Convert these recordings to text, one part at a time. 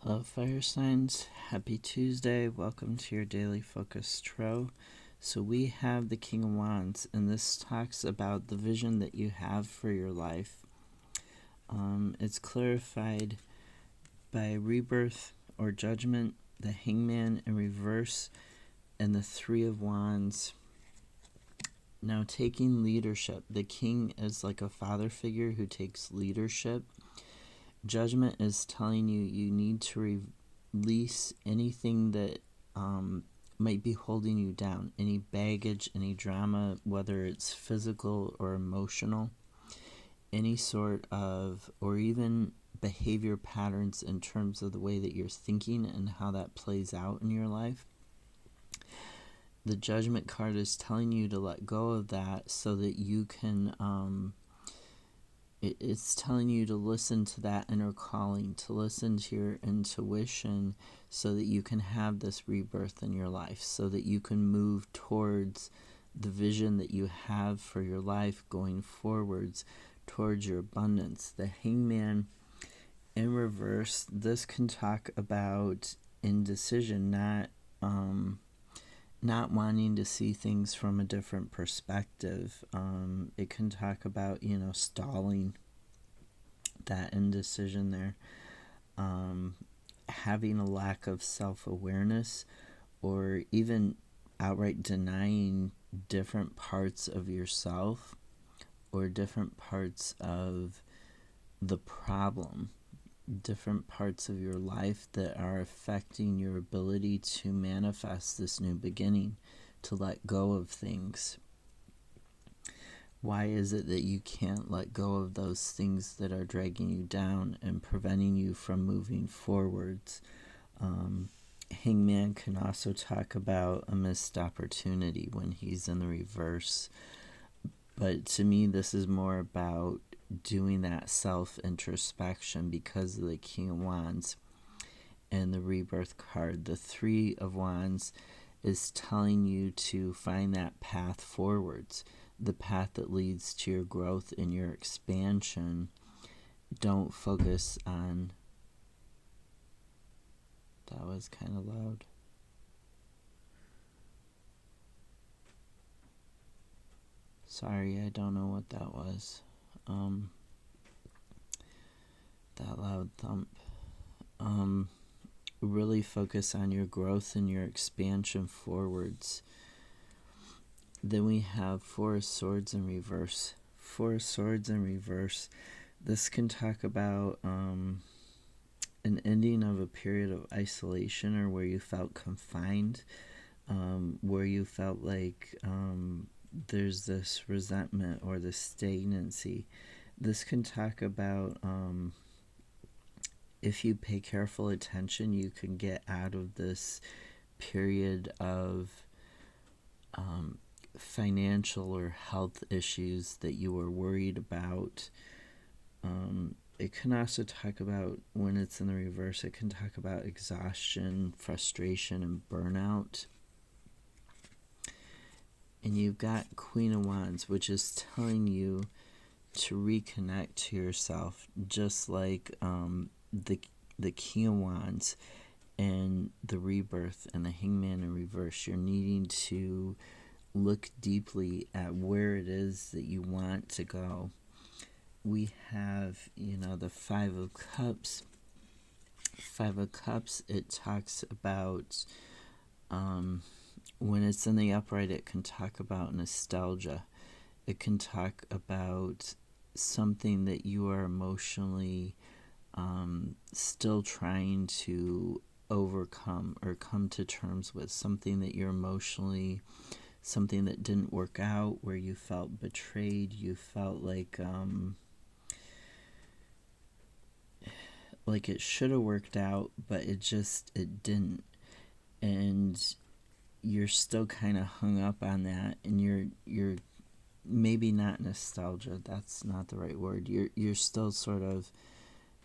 Hello, fire signs. Happy Tuesday. Welcome to your daily focus tarot. So we have the King of Wands, and this talks about the vision that you have for your life. It's clarified by rebirth or judgment, the Hangman in reverse, and the Three of Wands. Now, taking leadership. The King is like a father figure who takes leadership. Judgment is telling you need to release anything that might be holding you down, any baggage, any drama, whether it's physical or emotional, any sort of, or even behavior patterns in terms of the way that you're thinking and how that plays out in your life. The Judgment card is telling you to let go of that so that you can it's telling you to listen to that inner calling, to listen to your intuition so that you can have this rebirth in your life, so that you can move towards the vision that you have for your life going forwards, towards your abundance. The Hangman in reverse, this can talk about indecision, not wanting to see things from a different perspective. It can talk about, stalling, that indecision there. Having a lack of self-awareness, or even outright denying different parts of yourself or different parts of the problem, different parts of your life that are affecting your ability to manifest this new beginning, to let go of things. Why is it that you can't let go of those things that are dragging you down and preventing you from moving forwards? Hangman can also talk about a missed opportunity when he's in the reverse. But to me, this is more about doing that self-introspection because of the King of Wands and the Rebirth card. The Three of Wands is telling you to find that path forwards, the path that leads to your growth and your expansion. Don't focus on... That was kind of loud. Sorry, I don't know what that was. That loud thump. Really focus on your growth and your expansion forwards. Then we have Four of Swords in reverse. Four of Swords in reverse. This can talk about an ending of a period of isolation, or where you felt confined, where you felt like there's this resentment or this stagnancy. This can talk about if you pay careful attention, you can get out of this period of financial or health issues that you were worried about. It can also talk about, when it's in the reverse, it can talk about exhaustion, frustration, and burnout. And you've got Queen of Wands, which is telling you to reconnect to yourself, just like the King of Wands and the Rebirth and the Hangman in reverse. You're needing to look deeply at where it is that you want to go. We have, the Five of Cups. Five of Cups, it talks about, when it's in the upright, it can talk about nostalgia. It can talk about something that you are emotionally still trying to overcome or come to terms with, something that you're emotionally, something that didn't work out, where you felt betrayed, you felt like it should have worked out, but it didn't, and you're still kind of hung up on that, and you're maybe not nostalgia, that's not the right word, you're still sort of,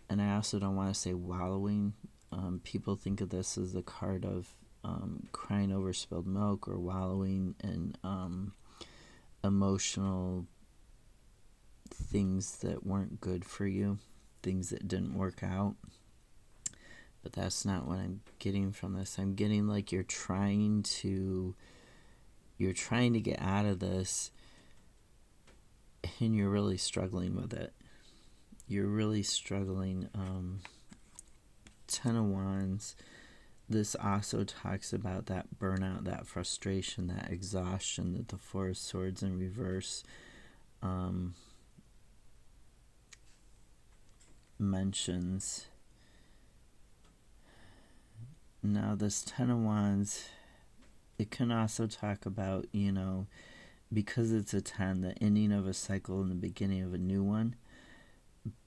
and I also don't want to say wallowing. People think of this as the card of crying over spilled milk, or wallowing in emotional things that weren't good for you, things that didn't work out. But that's not what I'm getting from this. I'm getting like you're trying to get out of this, and you're really struggling with it. You're really struggling. 10 of Wands. This also talks about that burnout, that frustration, that exhaustion that the Four of Swords in reverse mentions. Now, this 10 of Wands, it can also talk about, because it's a 10, the ending of a cycle and the beginning of a new one.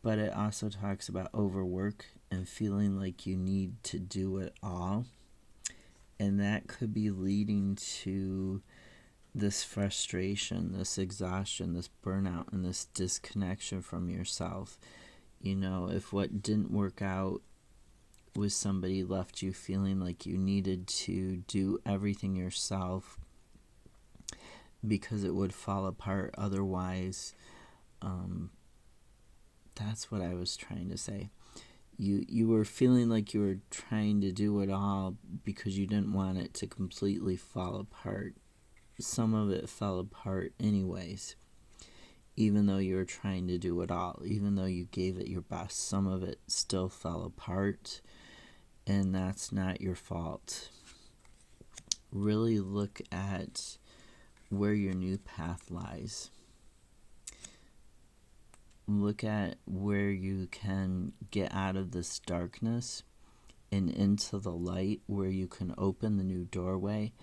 But it also talks about overwork and feeling like you need to do it all. And that could be leading to this frustration, this exhaustion, this burnout, and this disconnection from yourself. If what didn't work out with somebody left you feeling like you needed to do everything yourself because it would fall apart otherwise, that's what I was trying to say. You were feeling like you were trying to do it all because you didn't want it to completely fall apart. Some of it fell apart anyways, even though you were trying to do it all, even though you gave it your best. Some of it still fell apart, and that's not your fault. Really look at where your new path lies. Look at where you can get out of this darkness and into the light, where you can open the new doorway.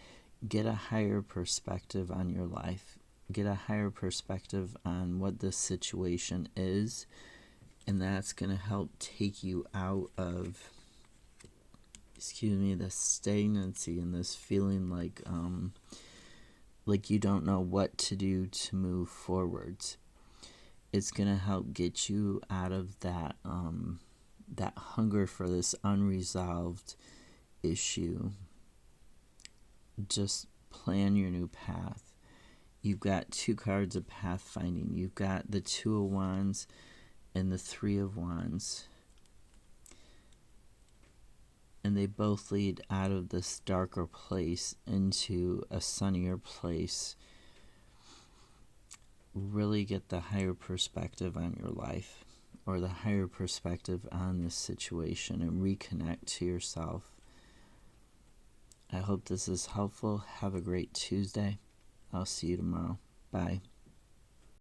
Get a higher perspective on your life. Get a higher perspective on what this situation is, and that's going to help take you out of this stagnancy and this feeling like you don't know what to do to move forwards. It's going to help get you out of that that hunger for this unresolved issue. Just plan your new path. You've got 2 cards of pathfinding. You've got the 2 of Wands and the 3 of Wands. And they both lead out of this darker place into a sunnier place. Really get the higher perspective on your life, or the higher perspective on this situation, and reconnect to yourself. I hope this is helpful. Have a great Tuesday. I'll see you tomorrow. Bye.